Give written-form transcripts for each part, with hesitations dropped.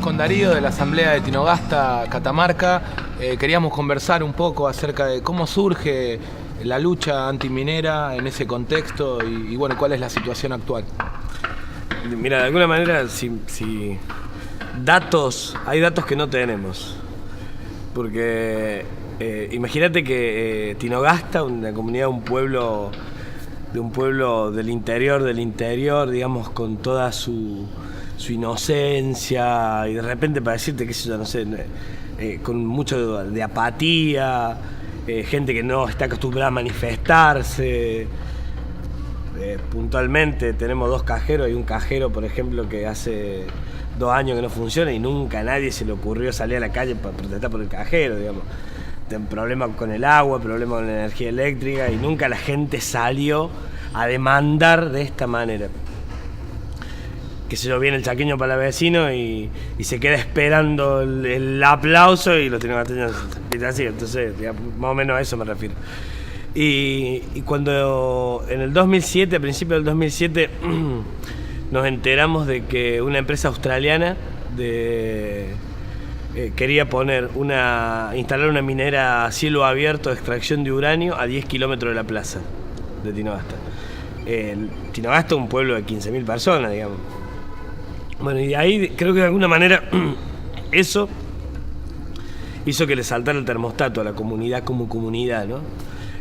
con Darío de la Asamblea de Tinogasta, Catamarca. Queríamos conversar un poco acerca de cómo surge la lucha antiminera en ese contexto y bueno, cuál es la situación actual. Mira, de alguna manera, si datos, hay datos que no tenemos. Porque imagínate que Tinogasta, una comunidad, un pueblo del interior, digamos, con toda su inocencia, y de repente, para decirte, qué sé yo, no sé, con mucho de apatía, gente que no está acostumbrada a manifestarse. Puntualmente tenemos 2 cajeros, y un cajero, por ejemplo, que hace 2 años que no funciona y nunca a nadie se le ocurrió salir a la calle para protestar por el cajero, digamos. Problemas con el agua, problemas con la energía eléctrica, y nunca la gente salió a demandar de esta manera. Que se lo viene el chaqueño para el vecino y se queda esperando el aplauso, y los tinogasteños así. Entonces, más o menos a eso me refiero. Y cuando en el 2007, a principios del 2007, nos enteramos de que una empresa australiana quería instalar una minera a cielo abierto de extracción de uranio a 10 kilómetros de la plaza de Tinogasta. Tinogasta es un pueblo de 15.000 personas, digamos. Bueno, y ahí creo que de alguna manera eso hizo que le saltara el termostato a la comunidad como comunidad, ¿no?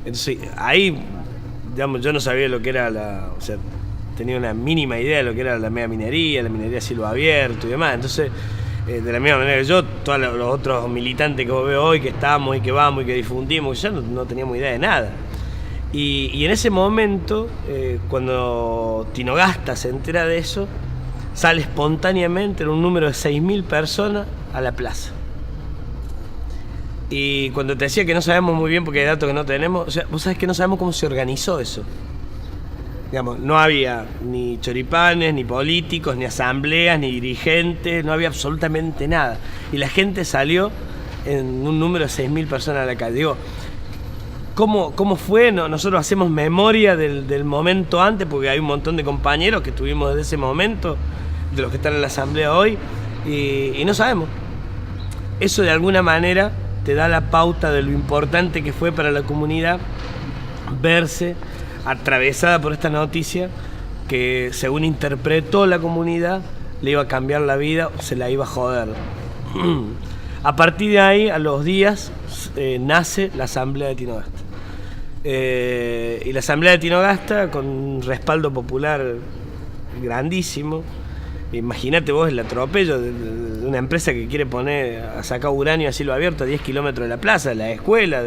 Entonces ahí, digamos, yo no sabía lo que era o sea, tenía una mínima idea de lo que era la megaminería, la minería a cielo abierto y demás. Entonces, de la misma manera que yo, todos los otros militantes que veo hoy, que estamos y que vamos y que difundimos, ya no teníamos idea de nada. Y en ese momento, cuando Tinogasta se entera de eso, sale espontáneamente en un número de 6.000 personas a la plaza. Y cuando te decía que no sabemos muy bien, porque hay datos que no tenemos, o sea, vos sabés que no sabemos cómo se organizó eso. Digamos, no había ni choripanes, ni políticos, ni asambleas, ni dirigentes, no había absolutamente nada. Y la gente salió en un número de 6.000 personas a la calle. Digo, ¿cómo fue? Nosotros hacemos memoria del momento antes, porque hay un montón de compañeros que estuvimos desde ese momento, de los que están en la asamblea hoy, y no sabemos. Eso de alguna manera te da la pauta de lo importante que fue para la comunidad verse atravesada por esta noticia que, según interpretó la comunidad, le iba a cambiar la vida o se la iba a joder. A partir de ahí, a los días, nace la Asamblea de Tinogasta. Y la Asamblea de Tinogasta, con un respaldo popular grandísimo. Imagínate vos el atropello de una empresa que quiere poner a sacar uranio a cielo abierto a 10 kilómetros de la plaza, de la escuela.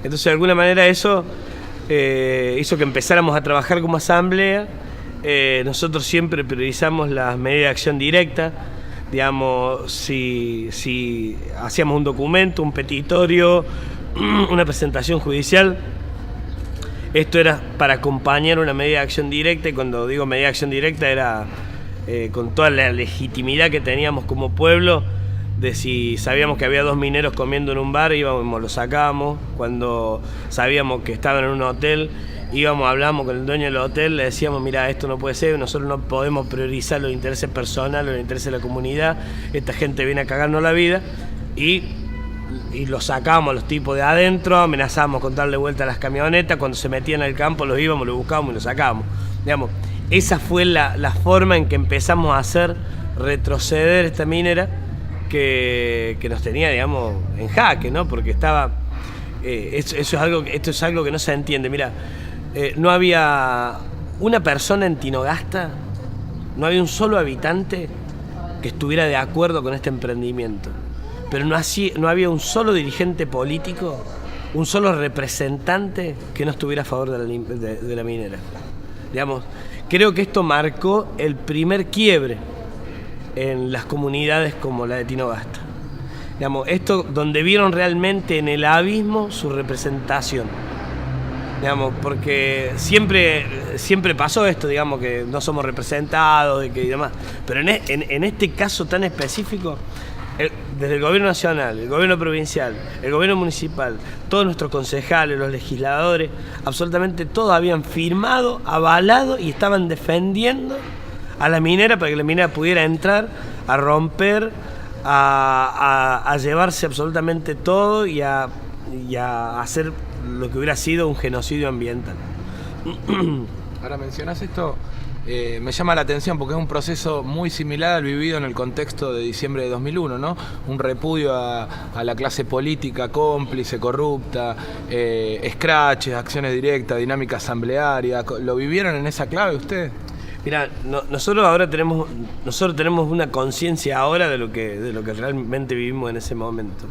Entonces, de alguna manera, eso hizo que empezáramos a trabajar como asamblea. Nosotros siempre priorizamos las medidas de acción directa. Digamos, si hacíamos un documento, un petitorio, una presentación judicial, esto era para acompañar una medida de acción directa. Y cuando digo medida de acción directa, era con toda la legitimidad que teníamos como pueblo, de si sabíamos que había 2 mineros comiendo en un bar, íbamos, los sacábamos. Cuando sabíamos que estaban en un hotel, íbamos, hablábamos con el dueño del hotel, le decíamos, mira, esto no puede ser, nosotros no podemos priorizar los intereses personales, los intereses de la comunidad, esta gente viene a cagarnos la vida, y los sacábamos los tipos de adentro, amenazábamos con darle vuelta a las camionetas, cuando se metían al campo los íbamos, los buscábamos y los sacábamos. Digamos, esa fue la forma en que empezamos a hacer retroceder esta minera que nos tenía, digamos, en jaque, ¿no? Porque estaba... esto es algo que no se entiende. Mira, no había una persona en Tinogasta, no había un solo habitante que estuviera de acuerdo con este emprendimiento. Pero no había un solo dirigente político, un solo representante que no estuviera a favor de la minera. Digamos, creo que esto marcó el primer quiebre en las comunidades como la de Tinogasta. Digamos, esto donde vieron realmente en el abismo su representación. Digamos, porque siempre pasó esto, digamos, que no somos representados y demás. Pero en este caso tan específico, desde el gobierno nacional, el gobierno provincial, el gobierno municipal, todos nuestros concejales, los legisladores, absolutamente todos habían firmado, avalado y estaban defendiendo a la minera para que la minera pudiera entrar a romper, a llevarse absolutamente todo y a hacer lo que hubiera sido un genocidio ambiental. Ahora mencionás esto, me llama la atención porque es un proceso muy similar al vivido en el contexto de diciembre de 2001, ¿no? Un repudio a la clase política cómplice, corrupta, escraches, acciones directas, dinámica asamblearia. ¿Lo vivieron en esa clave ustedes? Mira, nosotros tenemos una conciencia ahora de lo que realmente vivimos en ese momento.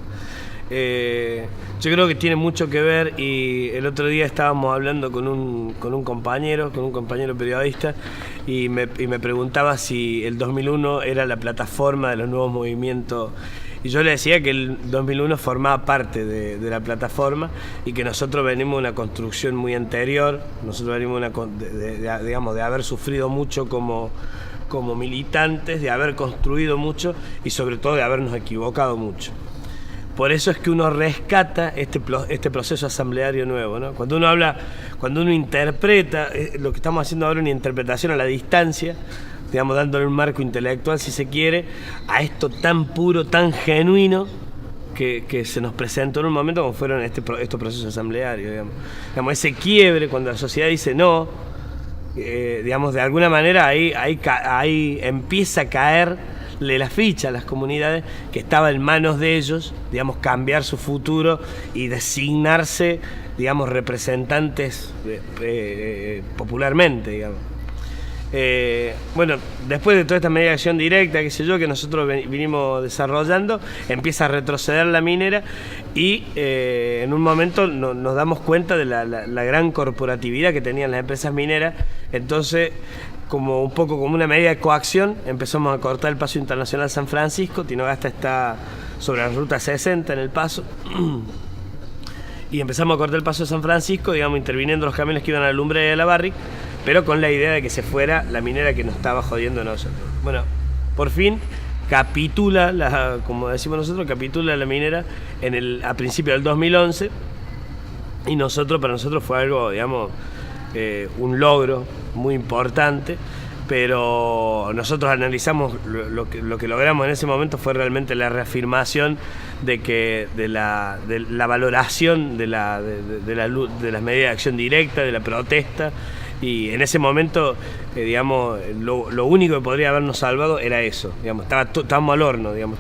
Yo creo que tiene mucho que ver, y el otro día estábamos hablando con un compañero periodista y me preguntaba si el 2001 era la plataforma de los nuevos movimientos, y yo le decía que el 2001 formaba parte de la plataforma y que nosotros venimos de una construcción muy anterior, nosotros venimos de haber sufrido mucho como militantes, de haber construido mucho y sobre todo de habernos equivocado mucho. Por eso es que uno rescata este proceso asambleario nuevo, ¿no? Cuando uno interpreta, lo que estamos haciendo ahora es una interpretación a la distancia, digamos, dándole un marco intelectual, si se quiere, a esto tan puro, tan genuino que se nos presentó en un momento como fueron estos procesos asamblearios, digamos, ese quiebre cuando la sociedad dice no, digamos, de alguna manera ahí empieza a caer la ficha a las comunidades que estaba en manos de ellos, digamos, cambiar su futuro y designarse, digamos, representantes popularmente, digamos. Bueno, después de toda esta medida de acción directa, qué sé yo, que nosotros vinimos desarrollando, empieza a retroceder la minera y en un momento nos damos cuenta de la gran corporatividad que tenían las empresas mineras. Entonces, como un poco como una medida de coacción, empezamos a cortar el paso internacional San Francisco. Tinogasta está sobre la ruta 60 en el paso, y empezamos a cortar el paso de San Francisco, digamos, interviniendo los camiones que iban a la lumbre de la Barrick, pero con la idea de que se fuera la minera que nos estaba jodiendo a nosotros. Bueno, por fin capitula, como decimos nosotros, capitula la minera a principios del 2011, y para nosotros fue algo, digamos, un logro muy importante, pero nosotros analizamos lo que logramos en ese momento fue realmente la reafirmación de la valoración de las medidas de acción directa, de la protesta, y en ese momento, digamos, lo único que podría habernos salvado era eso, digamos, estábamos al horno, digamos,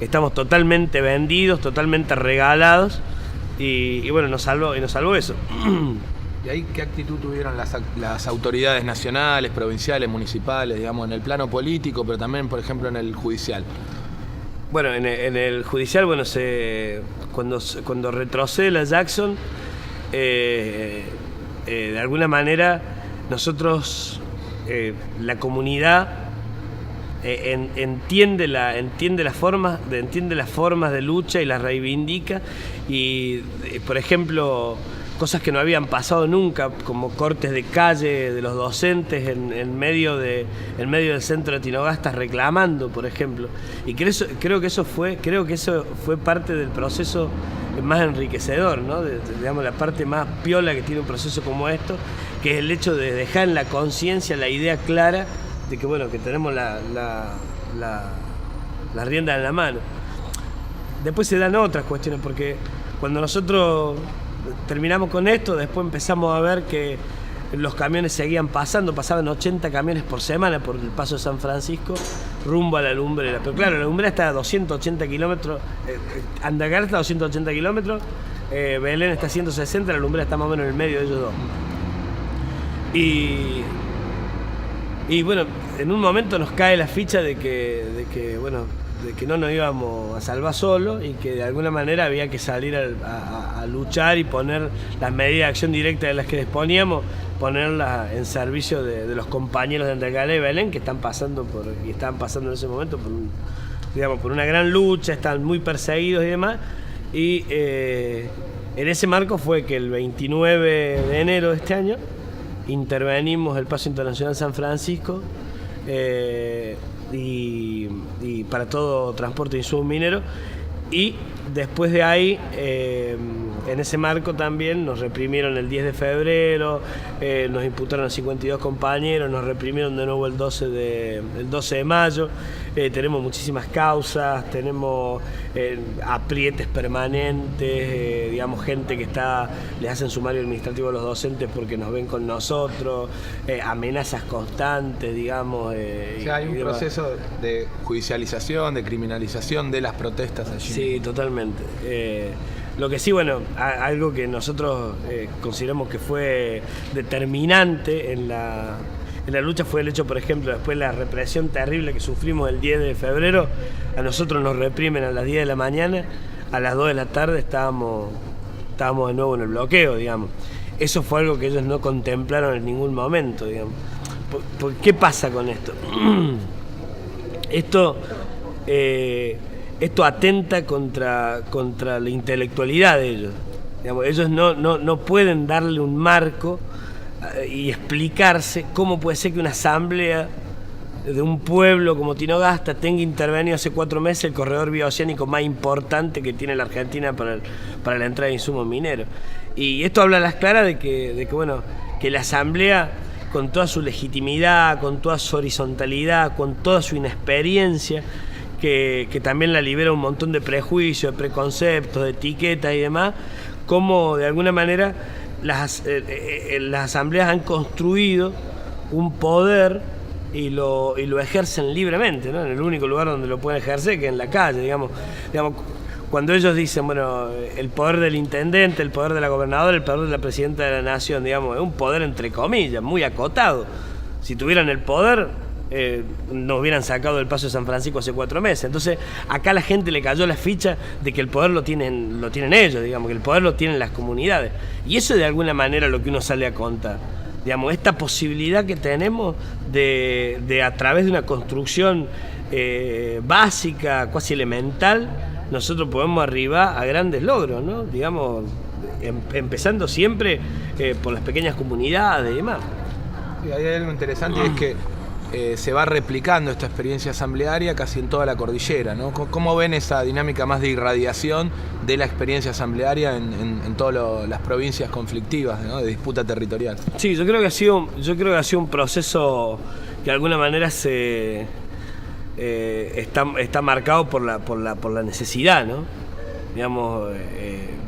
estamos totalmente vendidos, totalmente regalados. Y bueno, nos salvó eso. ¿Y ahí qué actitud tuvieron las autoridades nacionales, provinciales, municipales, digamos, en el plano político, pero también, por ejemplo, en el judicial? Bueno, en el judicial, bueno, cuando retrocede la Jackson, de alguna manera nosotros, la comunidad entiende las formas de lucha y las reivindica, y por ejemplo, cosas que no habían pasado nunca, como cortes de calle de los docentes en medio del centro de Tinogasta reclamando, por ejemplo. Y creo que eso fue parte del proceso más enriquecedor, ¿no? Digamos, la parte más piola que tiene un proceso como esto, que es el hecho de dejar en la conciencia la idea clara de que, bueno, que tenemos la rienda en la mano. Después se dan otras cuestiones, porque cuando nosotros terminamos con esto, después empezamos a ver que los camiones seguían pasaban 80 camiones por semana por el paso de San Francisco rumbo a la lumbrera. Pero claro, la lumbrera está a 280 kilómetros, Andacar está a 280 kilómetros, Belén está a 160, la lumbrera está más o menos en el medio de ellos dos. Y bueno, en un momento nos cae la ficha de que no nos íbamos a salvar solos y que de alguna manera había que salir a luchar y poner las medidas de acción directa de las que disponíamos, ponerlas en servicio de los compañeros de Andacar y Belén, que estaban pasando en ese momento por una gran lucha, están muy perseguidos y demás. Y en ese marco fue que el 29 de enero de este año intervenimos el Paso Internacional San Francisco, y para todo transporte de insumos mineros, y después de ahí en ese marco también nos reprimieron el 10 de febrero, nos imputaron a 52 compañeros, nos reprimieron de nuevo el 12 de mayo. Tenemos muchísimas causas, tenemos aprietes permanentes, digamos, gente que les hacen sumario administrativo a los docentes porque nos ven con nosotros, amenazas constantes, digamos. O sea, hay un proceso de judicialización, de criminalización de las protestas allí. Sí, totalmente. Lo que sí, bueno, algo que nosotros consideramos que fue determinante en la lucha fue el hecho, por ejemplo, después de la represión terrible que sufrimos el 10 de febrero, a nosotros nos reprimen a las 10 de la mañana, a las 2 de la tarde estábamos de nuevo en el bloqueo, digamos. Eso fue algo que ellos no contemplaron en ningún momento, digamos. ¿Qué pasa con esto? Esto atenta contra la intelectualidad de ellos. Digamos, ellos no pueden darle un marco y explicarse cómo puede ser que una asamblea de un pueblo como Tinogasta tenga intervenido hace 4 meses el corredor bioceánico más importante que tiene la Argentina para la entrada de insumos mineros. Y esto habla a las claras de que la asamblea, con toda su legitimidad, con toda su horizontalidad, con toda su inexperiencia, que también la libera un montón de prejuicios, de preconceptos, de etiquetas y demás, como de alguna manera las asambleas han construido un poder y lo ejercen libremente, ¿no? En el único lugar donde lo pueden ejercer, que es en la calle, digamos. Cuando ellos dicen, bueno, el poder del intendente, el poder de la gobernadora, el poder de la presidenta de la nación, digamos, es un poder entre comillas, muy acotado. Si tuvieran el poder, nos hubieran sacado del Paso de San Francisco hace 4 meses. Entonces, acá a la gente le cayó la ficha de que el poder lo tienen ellos, digamos, que el poder lo tienen las comunidades. Y eso es de alguna manera lo que uno sale a contar. Digamos, esta posibilidad que tenemos de a través de una construcción básica, casi elemental, nosotros podemos arribar a grandes logros, ¿no? Digamos, empezando siempre por las pequeñas comunidades y demás. Sí, hay algo interesante y es que se va replicando esta experiencia asamblearia casi en toda la cordillera, ¿no? ¿Cómo ven esa dinámica más de irradiación de la experiencia asamblearia en todas las provincias conflictivas, ¿no? De disputa territorial? Sí, yo creo que ha sido un proceso que de alguna manera está marcado por la necesidad, ¿no? Digamos,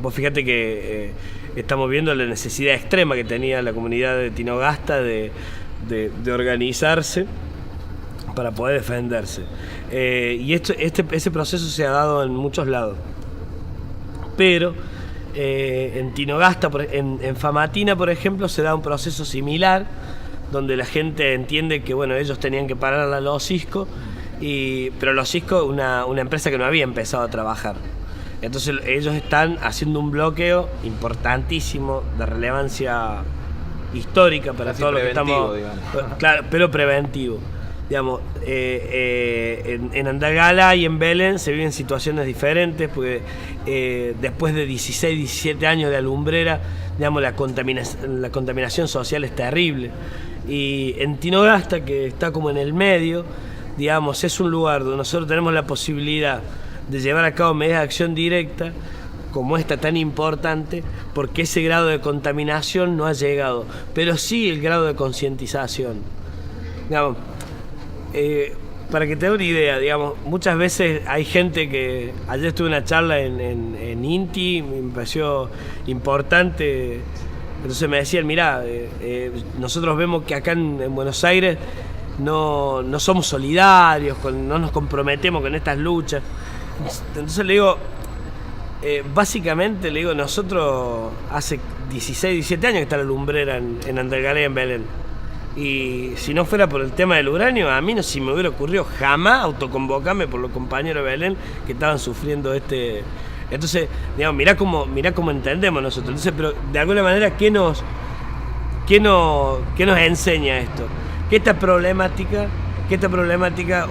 vos fíjate que estamos viendo la necesidad extrema que tenía la comunidad de Tinogasta de organizarse para poder defenderse. Y ese proceso se ha dado en muchos lados. Pero en Tinogasta, en Famatina, por ejemplo, se da un proceso similar, donde la gente entiende que ellos tenían que parar a los Cisco, pero los Cisco, una empresa que no había empezado a trabajar. Entonces ellos están haciendo un bloqueo importantísimo de relevancia histórica para todo lo que estamos, digamos. Claro, pero preventivo. Digamos, en Andalgalá y en Belén se viven situaciones diferentes porque después de 16, 17 años de alumbrera, digamos, la contaminación social es terrible. Y en Tinogasta, que está como en el medio, digamos, es un lugar donde nosotros tenemos la posibilidad de llevar a cabo medidas de acción directa como esta tan importante, porque ese grado de contaminación no ha llegado, pero sí el grado de concientización. Digamos, para que te dé una idea, digamos, muchas veces hay gente que... Ayer tuve una charla en INTI, me pareció importante, entonces me decían, mirá, nosotros vemos que acá en Buenos Aires no somos solidarios, no nos comprometemos con estas luchas. Entonces le digo, básicamente le digo, nosotros hace 16, 17 años que está la lumbrera en Andalgalá y en Belén. Y si no fuera por el tema del uranio, a mí no se me hubiera ocurrido jamás autoconvocarme por los compañeros de Belén que estaban sufriendo Entonces, digamos, mirá cómo entendemos nosotros. Entonces, pero de alguna manera, ¿qué nos enseña esto? Que esta problemática,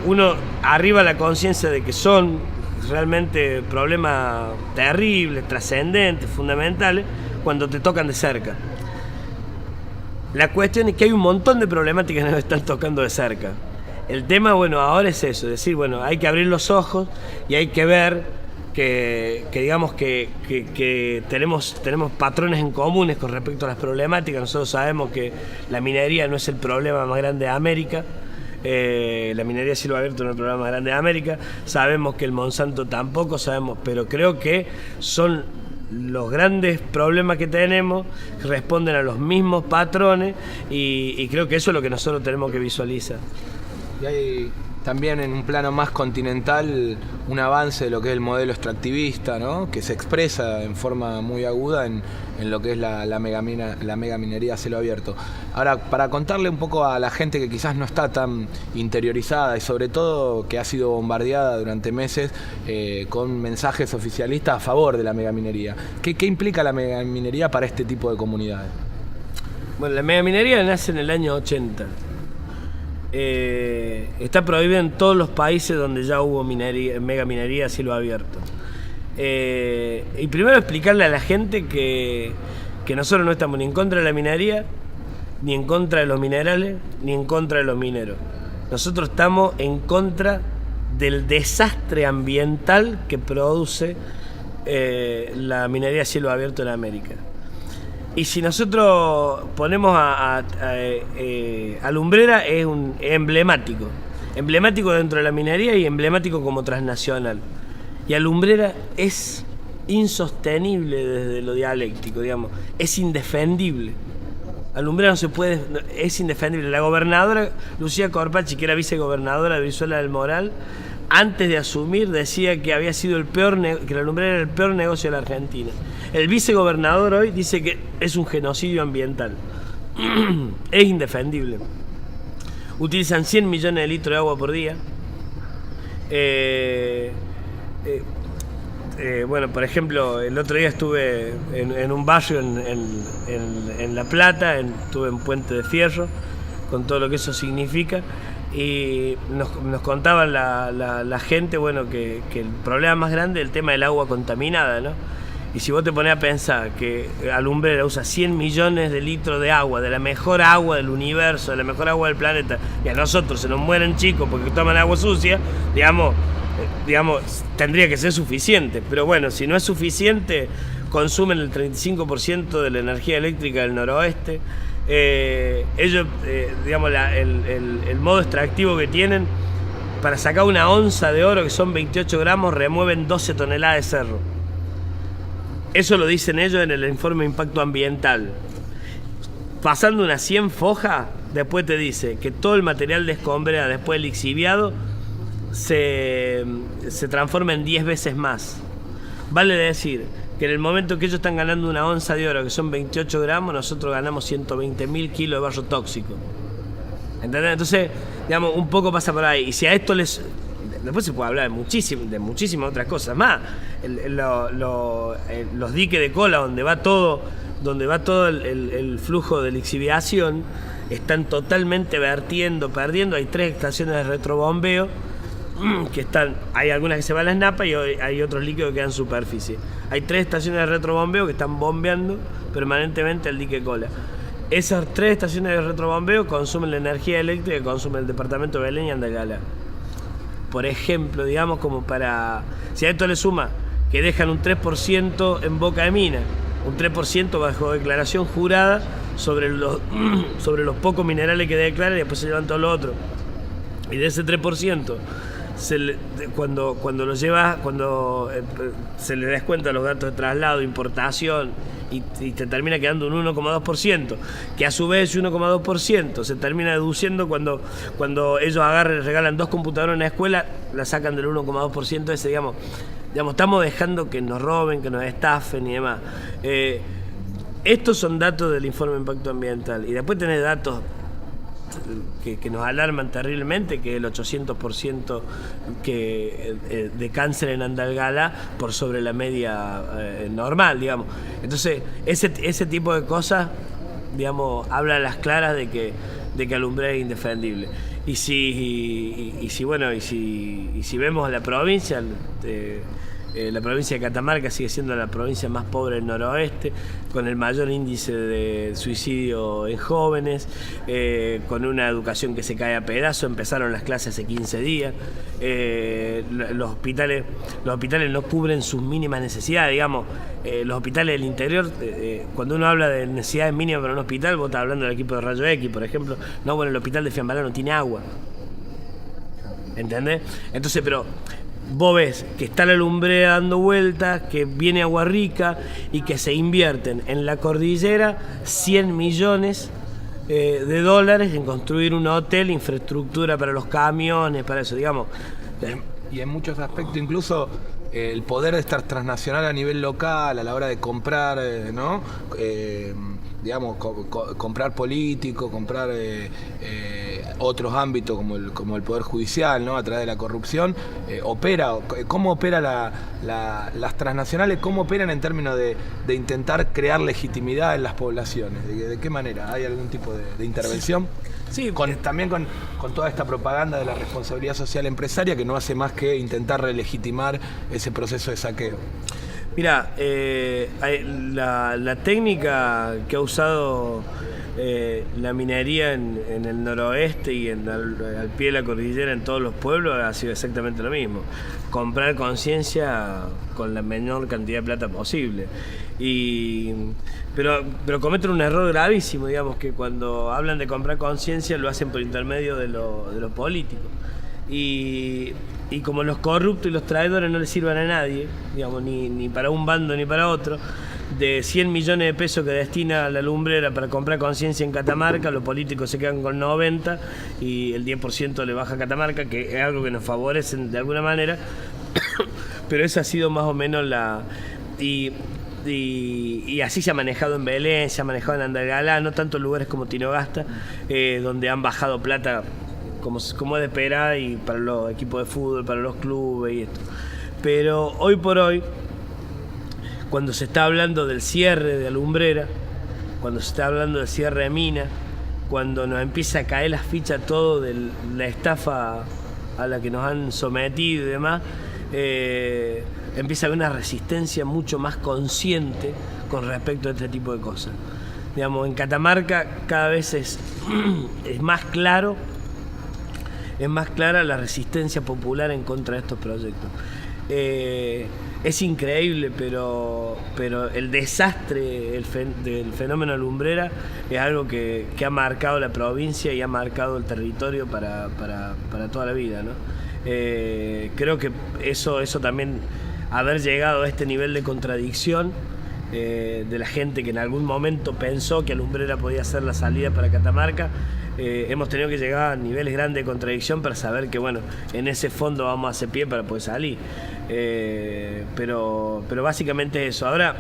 uno arriba la conciencia de que son realmente problemas terribles, trascendentes, fundamentales, cuando te tocan de cerca. La cuestión es que hay un montón de problemáticas que nos están tocando de cerca. El tema, ahora es eso, es decir, hay que abrir los ojos y hay que ver digamos que tenemos patrones en comunes con respecto a las problemáticas. Nosotros sabemos que la minería no es el problema más grande de América. La minería a cielo abierto no es el problema más grande de América. Sabemos que el Monsanto tampoco, pero creo que son los grandes problemas que tenemos, que responden a los mismos patrones, y creo que eso es lo que nosotros tenemos que visualizar. Y hay también en un plano más continental un avance de lo que es el modelo extractivista, ¿no? Que se expresa en forma muy aguda en lo que es la megaminería a cielo abierto. Ahora, para contarle un poco a la gente que quizás no está tan interiorizada y sobre todo que ha sido bombardeada durante meses con mensajes oficialistas a favor de la megaminería, ¿qué implica la megaminería para este tipo de comunidades? Bueno, la megaminería nace en el año 80. Está prohibida en todos los países donde ya hubo megaminería a cielo abierto. Y primero explicarle a la gente que nosotros no estamos ni en contra de la minería, ni en contra de los minerales, ni en contra de los mineros. Nosotros estamos en contra del desastre ambiental que produce la minería a cielo abierto en América. Y si nosotros ponemos a Lumbrera, es un emblemático dentro de la minería y emblemático como transnacional. Y Lumbrera es insostenible desde lo dialéctico, digamos, es indefendible. Lumbrera no se puede, es indefendible. La gobernadora Lucía Corpachi, que era vicegobernadora de Venezuela del Moral, antes de asumir decía que había sido que la Lumbrera era el peor negocio de la Argentina. El vicegobernador hoy dice que es un genocidio ambiental. Es indefendible. Utilizan 100 millones de litros de agua por día. Bueno, por ejemplo, el otro día estuve en un barrio en La Plata, estuve en Puente de Fierro, con todo lo que eso significa. Y nos contaban la gente, bueno, que el problema más grande es el tema del agua contaminada, ¿no? Y si vos te ponés a pensar que Lumbrera usa 100 millones de litros de agua, de la mejor agua del universo, de la mejor agua del planeta, y a nosotros se nos mueren chicos porque toman agua sucia, digamos, tendría que ser suficiente. Pero bueno, si no es suficiente, consumen el 35% de la energía eléctrica del noroeste. Ellos, digamos, el modo extractivo que tienen, para sacar una onza de oro, que son 28 gramos, remueven 12 toneladas de cerro. Eso lo dicen ellos en el informe de impacto ambiental. Pasando unas 100 fojas, después te dice que todo el material de escombrera, después lixiviado, se transforma en 10 veces más. Vale decir que en el momento que ellos están ganando una onza de oro, que son 28 gramos, nosotros ganamos 120.000 kilos de barro tóxico. ¿Entendés? Entonces, digamos, un poco pasa por ahí. Y si a esto después se puede hablar de muchísimas otras cosas más. Los diques de cola donde va todo el flujo de lixiviación, están totalmente perdiendo. Hay 3 estaciones de retrobombeo que hay algunas que se van a las napas y hay otros líquidos que quedan en superficie. Hay 3 estaciones de retrobombeo que están bombeando permanentemente el dique cola. Esas 3 estaciones de retrobombeo consumen la energía eléctrica que consume el departamento de Belén y Andalgalá. Por ejemplo, digamos, si a esto le suma que dejan un 3% en boca de mina, un 3% bajo declaración jurada sobre los pocos minerales que declaran, y después se llevan todo lo otro. Y de ese 3%, cuando se le descuenta los gastos de traslado, importación, y te termina quedando un 1,2%, que a su vez ese 1,2% se termina deduciendo cuando ellos regalan 2 computadoras en la escuela, la sacan del 1,2% ese, digamos, estamos dejando que nos roben, que nos estafen y demás. Estos son datos del informe de impacto ambiental, y después tenés datos que nos alarman terriblemente, que el 800% de cáncer en Andalgalá por sobre la media normal, digamos. Entonces, ese tipo de cosas, digamos, habla a las claras de que Lumbrera es indefendible. Y si vemos la provincia, La provincia de Catamarca sigue siendo la provincia más pobre del noroeste, con el mayor índice de suicidio en jóvenes, con una educación que se cae a pedazos. Empezaron las clases hace 15 días. Los hospitales no cubren sus mínimas necesidades, digamos. Los hospitales del interior, cuando uno habla de necesidades mínimas para un hospital, vos estás hablando del equipo de Rayo X, por ejemplo. No, bueno, el hospital de Fiambalá no tiene agua. ¿Entendés? Entonces, pero vos ves que está la lumbrera dando vueltas, que viene Agua Rica y que se invierten en la cordillera 100 millones de dólares en construir un hotel, infraestructura para los camiones, para eso, digamos. Y en muchos aspectos, incluso el poder de estar transnacional a nivel local, a la hora de comprar, ¿no? Digamos, comprar político, comprar otros ámbitos como el Poder Judicial, ¿no? A través de la corrupción, ¿cómo opera las transnacionales? ¿Cómo operan en términos de intentar crear legitimidad en las poblaciones? ¿De qué manera? ¿Hay algún tipo de intervención? Sí, También con toda esta propaganda de la responsabilidad social empresaria que no hace más que intentar relegitimar ese proceso de saqueo. Mira, la técnica que ha usado la minería en el noroeste y al pie de la cordillera en todos los pueblos ha sido exactamente lo mismo. Comprar conciencia con la menor cantidad de plata posible. Pero cometen un error gravísimo, digamos, que cuando hablan de comprar conciencia lo hacen por intermedio de los políticos. Y como los corruptos y los traidores no les sirvan a nadie, digamos, ni para un bando ni para otro, de 100 millones de pesos que destina la lumbrera para comprar conciencia en Catamarca, los políticos se quedan con 90 y el 10% le baja a Catamarca, que es algo que nos favorece de alguna manera, pero esa ha sido más o menos y así se ha manejado en Belén, se ha manejado en Andalgalá, no tanto en lugares como Tinogasta, donde han bajado plata como es de esperar, y para los equipos de fútbol, para los clubes y esto. Pero hoy por hoy, cuando se está hablando del cierre de Alumbrera, cuando se está hablando del cierre de Mina, cuando nos empieza a caer las fichas todo de la estafa a la que nos han sometido y demás, empieza a haber una resistencia mucho más consciente con respecto a este tipo de cosas. Digamos, en Catamarca cada vez es más claro, es más clara la resistencia popular en contra de estos proyectos. Es increíble, pero el desastre del fenómeno Alumbrera es algo que ha marcado la provincia y ha marcado el territorio para toda la vida, ¿no? Creo que eso también, haber llegado a este nivel de contradicción de la gente que en algún momento pensó que Alumbrera podía ser la salida para Catamarca, hemos tenido que llegar a niveles grandes de contradicción para saber que, bueno, en ese fondo vamos a hacer pie para poder salir. Pero básicamente eso. Ahora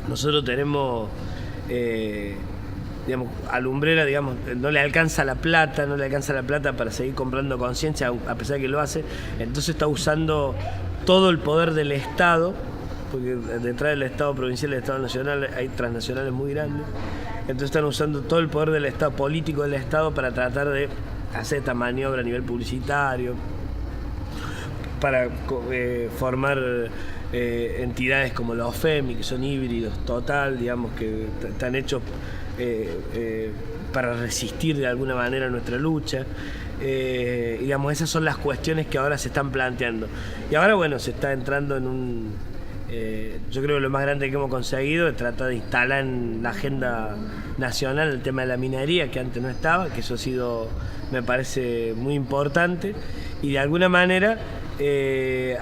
nosotros tenemos, digamos, Alumbrera, digamos, no le alcanza la plata para seguir comprando conciencia, a pesar de que lo hace. Entonces está usando todo el poder del Estado, porque detrás del Estado provincial y del Estado nacional hay transnacionales muy grandes. Entonces están usando todo el poder del Estado, político del Estado, para tratar de hacer esta maniobra a nivel publicitario, para formar entidades como la OFEMI, que son híbridos total, digamos, que están hechos para resistir de alguna manera nuestra lucha. Digamos, esas son las cuestiones que ahora se están planteando. Y ahora, bueno, se está entrando en un... yo creo que lo más grande que hemos conseguido es tratar de instalar en la agenda nacional el tema de la minería, que antes no estaba, que eso ha sido, me parece, muy importante. Y de alguna manera,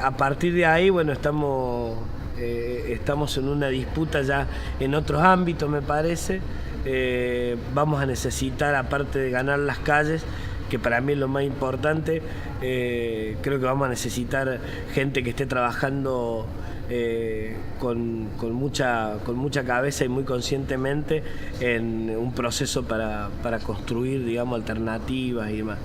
a partir de ahí, bueno, estamos en una disputa ya en otros ámbitos, me parece. Vamos a necesitar, aparte de ganar las calles, que para mí es lo más importante, creo que vamos a necesitar gente que esté trabajando con mucha cabeza y muy conscientemente en un proceso para construir, digamos, alternativas y demás.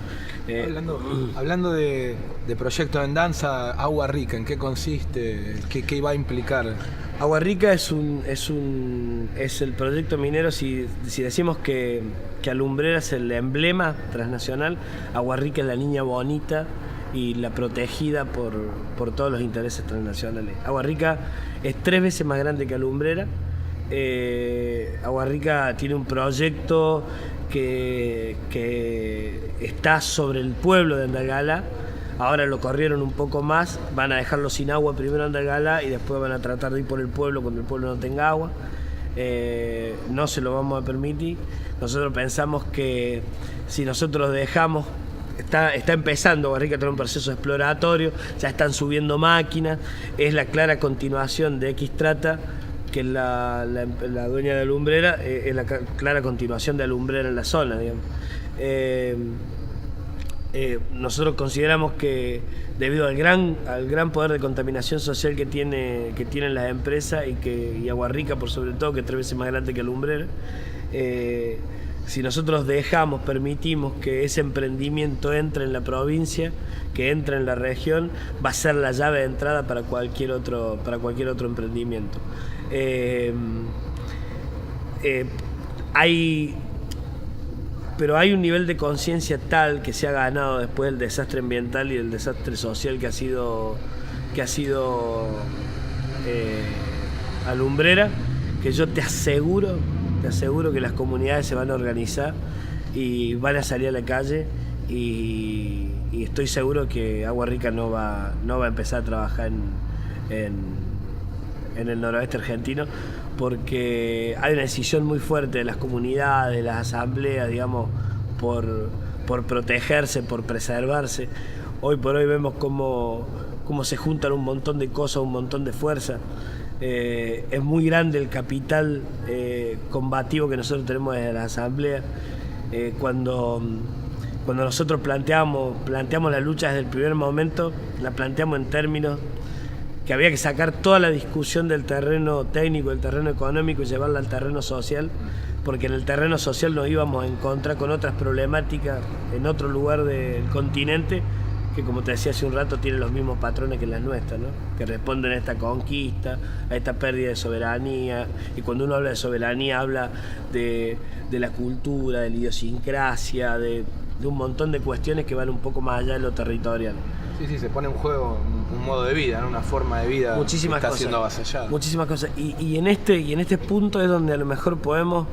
Hablando de proyectos en danza, Agua Rica, ¿en qué consiste? ¿Qué va a implicar? Agua Rica es el proyecto minero. Si decimos que Alumbrera es el emblema transnacional, Agua Rica es la niña bonita y la protegida por todos los intereses transnacionales. Agua Rica es 3 veces más grande que Alumbrera. Agua Rica tiene un proyecto que está sobre el pueblo de Andalgalá. Ahora lo corrieron un poco más, van a dejarlo sin agua primero en Andalgalá y después van a tratar de ir por el pueblo cuando el pueblo no tenga agua. No se lo vamos a permitir. Nosotros pensamos que si nosotros dejamos, está empezando Agua Rica a tener un proceso exploratorio, ya están subiendo máquinas, es la clara continuación de Xtrata, que es la dueña de Alumbrera, es la clara continuación de Alumbrera en la zona, digamos. Nosotros consideramos que debido al gran poder de contaminación social que tienen las empresas y Agua Rica por sobre todo, que es 3 veces más grande que Alumbrera, si nosotros permitimos que ese emprendimiento entre en la provincia, que entre en la región, va a ser la llave de entrada para cualquier otro emprendimiento. Pero hay un nivel de conciencia tal que se ha ganado después del desastre ambiental y del desastre social que ha sido Alumbrera, que yo te aseguro que las comunidades se van a organizar y van a salir a la calle y estoy seguro que Agua Rica no va a empezar a trabajar en el noroeste argentino, porque hay una decisión muy fuerte de las comunidades, de las asambleas, digamos, por protegerse, por preservarse. Hoy por hoy vemos cómo se juntan un montón de cosas, un montón de fuerzas. Es muy grande el capital combativo que nosotros tenemos desde la asamblea. Cuando nosotros planteamos la lucha desde el primer momento, la planteamos en términos que había que sacar toda la discusión del terreno técnico, del terreno económico y llevarla al terreno social, porque en el terreno social nos íbamos a encontrar con otras problemáticas en otro lugar del continente que, como te decía hace un rato, tienen los mismos patrones que las nuestras, ¿no? Que responden a esta conquista, a esta pérdida de soberanía, y cuando uno habla de soberanía habla de la cultura, de la idiosincrasia, de un montón de cuestiones que van un poco más allá de lo territorial. Sí, se pone en juego un modo de vida, ¿no? Una forma de vida muchísimas que está cosas, siendo avasallada. Muchísimas cosas. Y en este punto es donde a lo mejor podemos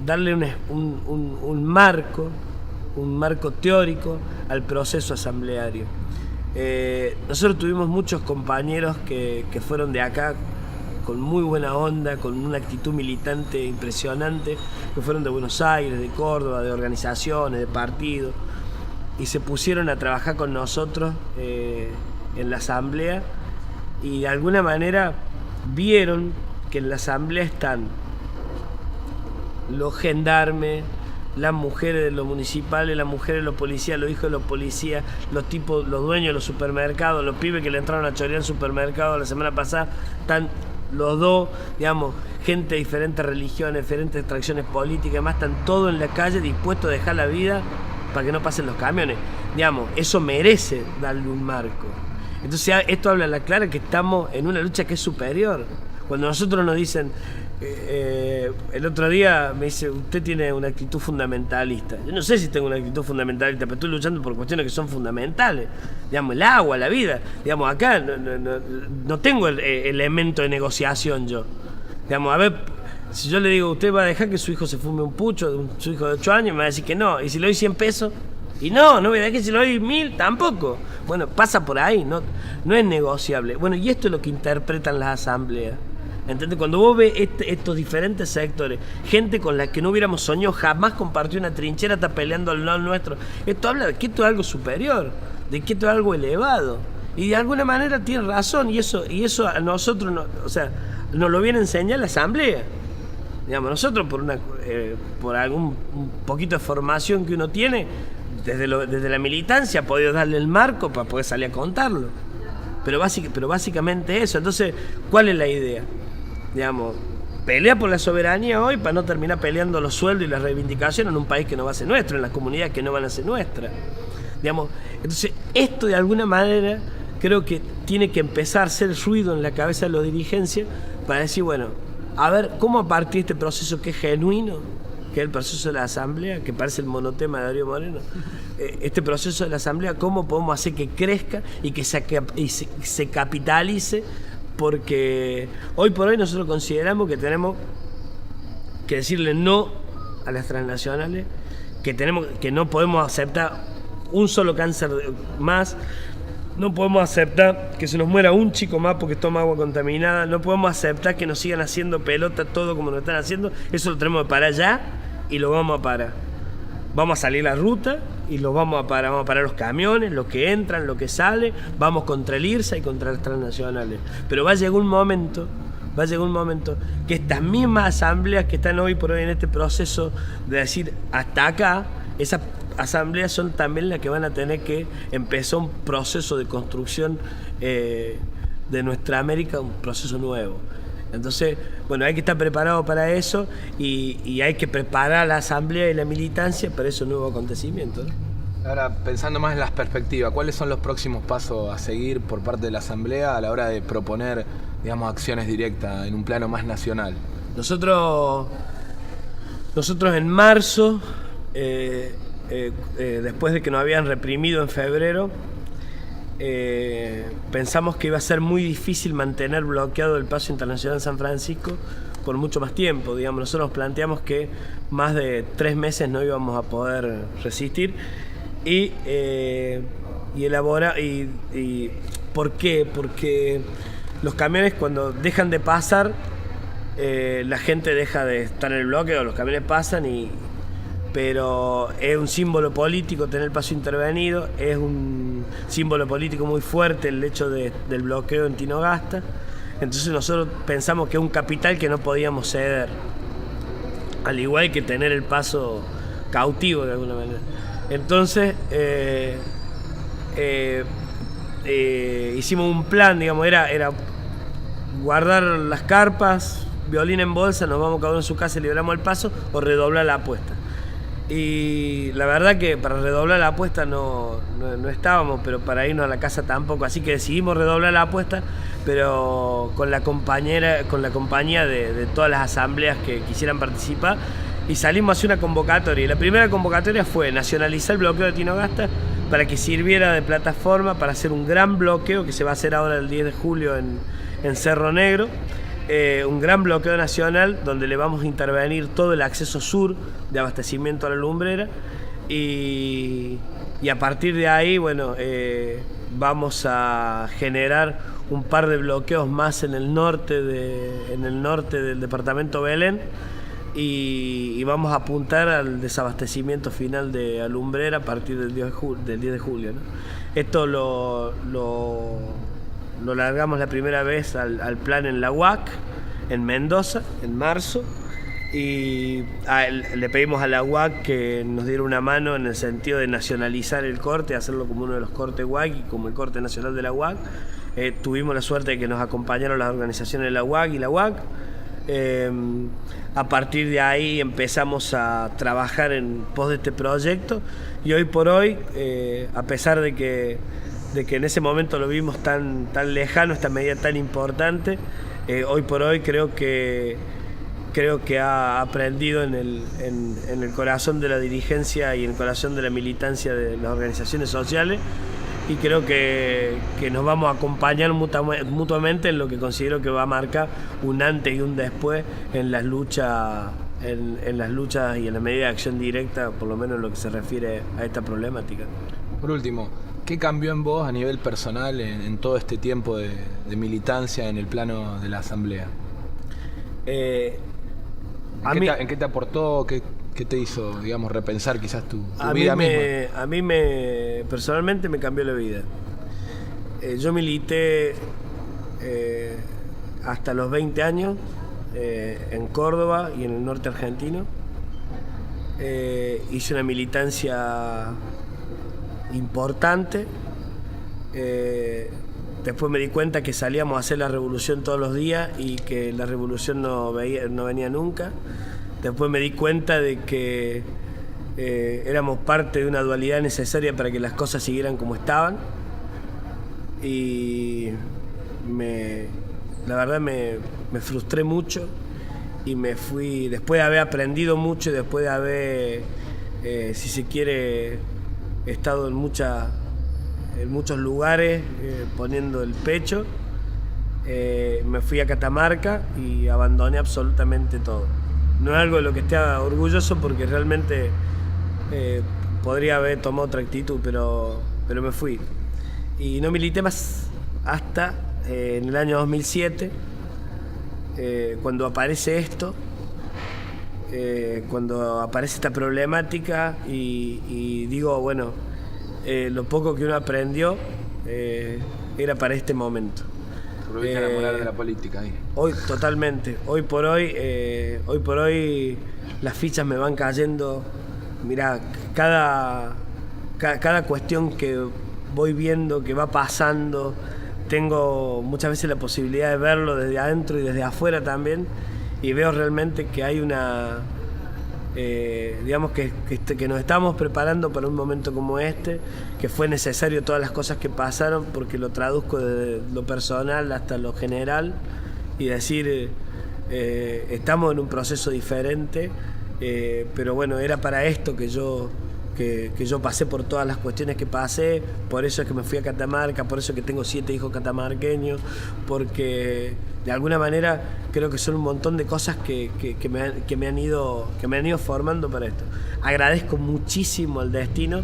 darle un marco teórico al proceso asambleario. Nosotros tuvimos muchos compañeros que fueron de acá con muy buena onda, con una actitud militante impresionante, que fueron de Buenos Aires, de Córdoba, de organizaciones, de partidos, y se pusieron a trabajar con nosotros en la asamblea, y de alguna manera vieron que en la asamblea están los gendarmes, las mujeres de los municipales, las mujeres de los policías, los hijos de los policías, los dueños de los supermercados, los pibes que le entraron a chorear en supermercados la semana pasada, están los dos, digamos, gente de diferentes religiones, diferentes extracciones políticas, además están todos en la calle dispuestos a dejar la vida para que no pasen los camiones. Digamos, eso merece darle un marco. Entonces esto habla a la clara que estamos en una lucha que es superior. Cuando nosotros nos dicen, el otro día me dice, usted tiene una actitud fundamentalista. Yo no sé si tengo una actitud fundamentalista, pero estoy luchando por cuestiones que son fundamentales. Digamos, el agua, la vida. Digamos, acá no tengo el elemento de negociación yo. Digamos, a ver, si yo le digo, usted va a dejar que su hijo se fume un pucho, su hijo de 8 años, me va a decir que no. Y si le doy 100 pesos, y no voy a dejar que si le doy 1000, tampoco. Bueno, pasa por ahí, no es negociable. Bueno, y esto es lo que interpretan las asambleas. ¿Entendés? Cuando vos ves estos diferentes sectores, gente con la que no hubiéramos soñado jamás compartir una trinchera, está peleando al lado nuestro, esto habla de que esto es algo superior, de que esto es algo elevado. Y de alguna manera tiene razón, y eso a nosotros, nos lo viene a enseñar la asamblea. Digamos, nosotros por algún poquito de formación que uno tiene, desde la militancia ha podido darle el marco para poder salir a contarlo. Pero básicamente eso. Entonces, ¿cuál es la idea? Digamos, pelea por la soberanía hoy para no terminar peleando los sueldos y las reivindicaciones en un país que no va a ser nuestro, en las comunidades que no van a ser nuestras. Digamos, entonces, esto de alguna manera creo que tiene que empezar a hacer ruido en la cabeza de los dirigentes para decir, bueno, a ver, ¿cómo a partir de este proceso que es genuino, que es el proceso de la asamblea, que parece el monotema de Darío Moreno, este proceso de la asamblea, cómo podemos hacer que crezca y que se capitalice, porque hoy por hoy nosotros consideramos que tenemos que decirle no a las transnacionales, que no podemos aceptar un solo cáncer más, no podemos aceptar que se nos muera un chico más porque toma agua contaminada, no podemos aceptar que nos sigan haciendo pelota todo como nos están haciendo. Eso lo tenemos que parar ya y lo vamos a parar. Vamos a salir a la ruta y lo vamos a parar los camiones, lo que entran, lo que sale, vamos contra el IRSA y contra las transnacionales. Pero va a llegar un momento que estas mismas asambleas que están hoy por hoy en este proceso de decir hasta acá, esas asambleas son también las que van a tener que empezar un proceso de construcción de nuestra América, un proceso nuevo. Entonces, bueno, hay que estar preparado para eso y hay que preparar la asamblea y la militancia para esos nuevos acontecimientos, ¿no? Ahora, pensando más en las perspectivas, ¿cuáles son los próximos pasos a seguir por parte de la asamblea a la hora de proponer, digamos, acciones directas en un plano más nacional? Nosotros en marzo, después de que nos habían reprimido en febrero, pensamos que iba a ser muy difícil mantener bloqueado el paso internacional San Francisco por mucho más tiempo. Digamos, nosotros nos planteamos que más de 3 meses no íbamos a poder resistir y ¿por qué? Porque los camiones, cuando dejan de pasar, la gente deja de estar en el bloqueo, los camiones pasan pero es un símbolo político tener el paso intervenido, es un símbolo político muy fuerte el hecho del bloqueo en Tinogasta. Entonces nosotros pensamos que es un capital que no podíamos ceder, al igual que tener el paso cautivo de alguna manera. Entonces hicimos un plan, digamos, era guardar las carpas, violín en bolsa, nos vamos cada uno en su casa y liberamos el paso, o redoblar la apuesta. Y la verdad que para redoblar la apuesta no estábamos, pero para irnos a la casa tampoco, así que decidimos redoblar la apuesta, pero con la compañía de todas las asambleas que quisieran participar, y salimos a hacer una convocatoria. Y la primera convocatoria fue nacionalizar el bloqueo de Tinogasta para que sirviera de plataforma para hacer un gran bloqueo que se va a hacer ahora el 10 de julio en Cerro Negro. Un gran bloqueo nacional donde le vamos a intervenir todo el acceso sur de abastecimiento a la lumbrera y a partir de ahí, bueno, vamos a generar un par de bloqueos más en el norte del departamento Belén y vamos a apuntar al desabastecimiento final de alumbrera a partir del 10 de julio, ¿no? Esto lo largamos la primera vez al plan en la UAC, en Mendoza, en marzo, y le pedimos a la UAC que nos diera una mano en el sentido de nacionalizar el corte, hacerlo como uno de los cortes UAC y como el corte nacional de la UAC. Tuvimos la suerte de que nos acompañaron las organizaciones de la UAC y la UAC. A partir de ahí empezamos a trabajar en pos de este proyecto y hoy por hoy, a pesar de que en ese momento lo vimos tan lejano, esta medida tan importante, hoy por hoy creo que ha aprendido en el corazón de la dirigencia y en el corazón de la militancia de las organizaciones sociales, y creo que nos vamos a acompañar mutuamente en lo que considero que va a marcar un antes y un después en las luchas y en la medida de acción directa, por lo menos en lo que se refiere a esta problemática. Por último, ¿qué cambió en vos a nivel personal en todo este tiempo de militancia en el plano de la asamblea? ¿En qué te aportó? ¿Qué te hizo, digamos, repensar quizás tu vida misma? A mí personalmente me cambió la vida. Yo milité hasta los 20 años en Córdoba y en el norte argentino. Hice una militancia importante. Después me di cuenta que salíamos a hacer la revolución todos los días y que la revolución no venía nunca. Después me di cuenta de que éramos parte de una dualidad necesaria para que las cosas siguieran como estaban. Y la verdad me frustré mucho y me fui, después de haber aprendido mucho y después de haber, si se quiere, he estado en muchos lugares poniendo el pecho. Me fui a Catamarca y abandoné absolutamente todo. No es algo de lo que esté orgulloso porque realmente podría haber tomado otra actitud, pero me fui. Y no milité más hasta en el año 2007, cuando aparece esto, cuando aparece esta problemática y digo, bueno, lo poco que uno aprendió era para este momento. Volviste a enamorar de la política ahí. Hoy totalmente, hoy por hoy las fichas me van cayendo. Mirá, cada cuestión que voy viendo, que va pasando, tengo muchas veces la posibilidad de verlo desde adentro y desde afuera también, y veo realmente que hay una, digamos que nos estamos preparando para un momento como este, que fue necesario todas las cosas que pasaron, porque lo traduzco desde lo personal hasta lo general, y decir, estamos en un proceso diferente, pero bueno, era para esto que yo pasé por todas las cuestiones que pasé, por eso es que me fui a Catamarca, por eso es que tengo 7 hijos catamarqueños, porque de alguna manera creo que son un montón de cosas que me han ido formando para esto. Agradezco muchísimo al destino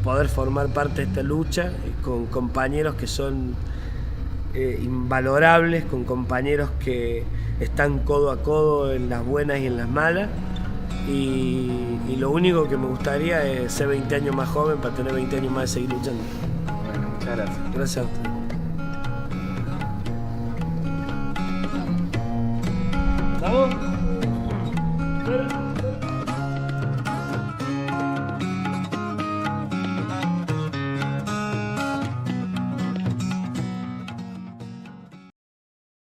poder formar parte de esta lucha con compañeros que son invalorables, con compañeros que están codo a codo en las buenas y en las malas. Y lo único que me gustaría es ser 20 años más joven para tener 20 años más de seguir luchando. Bueno, muchas gracias. Gracias a usted. ¿Vamos?